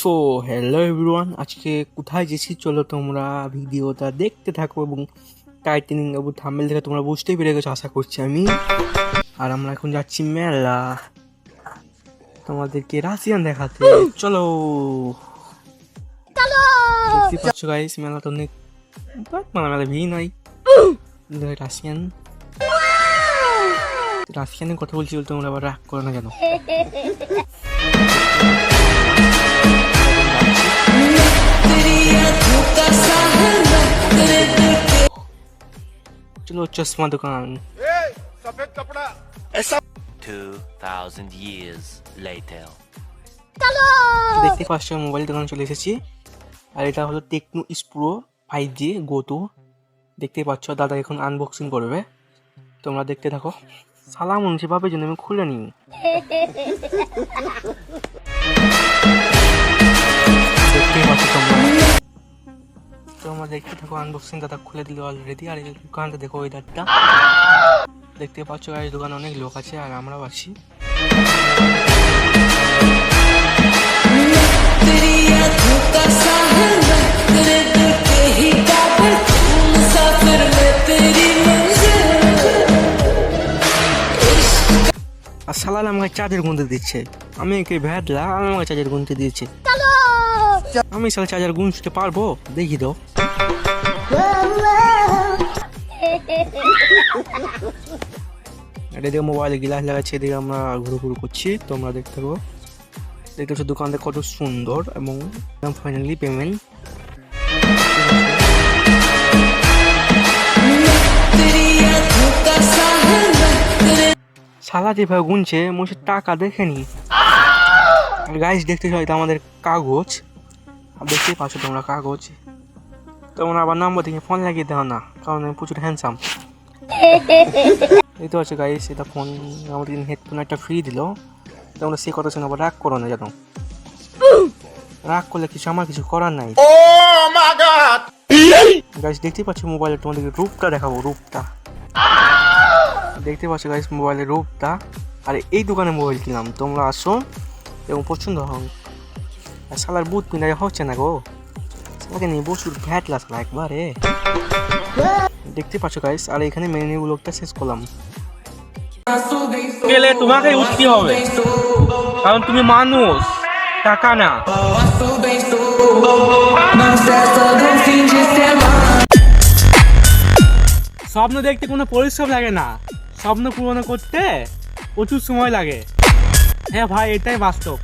So hello everyone, আজকে কোথায় গেছি চলো তোমরা ভিডিওটা দেখতে থাকো এবং টাইটেনিং এবং থাম্বনেল থেকে তোমরা বুঝতেই পেরে গেছো আশা করছি আমি। আর আমরা এখন যাচ্ছি মেলা, তোমাদেরকে রাশিয়ান দেখাতে। চলো দেখতে পাচ্ছ গাইস, মেলা তো অনেক মেলা ভিড় নাই। রাশিয়ান রাশিয়ানের কথা বলছি বলতে তোমরা আবার রাগ করো না কেন। चलो चश्मा दुकान। 2000 years later দেখতে পাচ্ছ মোবাইল দোকান চলে এসেছি, আর এটা হলো টেকনো স্প্রো 5G গো2। দেখতে পাচ্ছ দাদা এখন আনবক্সিং করবে, তোমরা দেখতে থাকো। সালাম উনছে বাপের জন্য আমি খুলে নিই। দেখতে পাচ্ছ তোমরা দেখতে থাকো, আনবক্সিং দাদা খুলে দিল অলরেডি। আর এই দোকানটা দেখো, ওয়েদারটা দেখতে পাচ্ছ গাইস, দোকানে অনেক লোক আছে আর আমরাও আছি। আর সালাল আমাকে চার্জের গুনতে দিচ্ছে, আমি একে ভ্যাটলা আমাকে চার্জের গুনতে দিয়েছে। আমি সালা চার্জার গুনতে পারবো? দেখি তো। এদিকে মোবাইলে গ্লাস লাগাচ্ছি, এদিকে আমরা ঘুরু করছি, তোমরা দেখতে থাকো। দেখতে পাচ্ছ দোকানটা কত সুন্দর এবং ফাইনালি পেমেন্ট। শালা যেভাবে গুনছে মনে টাকা দেখেনি। গাইস দেখতে চাই এটা আমাদের কাগজ, দেখতেই পাচ্ছ তোমরা কাগজ। তোমরা আবার নাম্বার থেকে ফোন লাগিয়ে দাও না, কারণ আমি প্রচুর হ্যান্ডসাম। এই তো আছে গাইস, এটা ফোন আমাদের হেডফোন একটা ফ্রি দিল। তোমরা সে কথা শুনে আবার রাগ করো না জানো, রাগ করলে কিছু আমার কিছু করার নাই। গাইস দেখতে পাচ্ছ মোবাইলে তোমাদেরকে রূপটা দেখাবো, রূপটা দেখতে পাচ্ছ গাইস মোবাইলের রূপটা। আর এই দোকানে মোবাইল কিনলাম, তোমরা আসো এবং পছন্দ হও। আর শালার বুথ পিনা হচ্ছে না গো, শালাকে নিয়ে প্রচুর ভ্যাটলা শালা একবারে। দেখতে পাচ্ছ গাইস, আর এখানে মেনু ব্লগটা শেষ করলাম। গেলে তোমাকে উঠতে হবে, কারণ তুমি মানুষ, টাকা না। স্বপ্ন দেখতে কোনো পরিশ্রম লাগে না, স্বপ্ন পূরণ করতে প্রচুর সময় লাগে। হ্যাঁ ভাই, এটাই বাস্তব।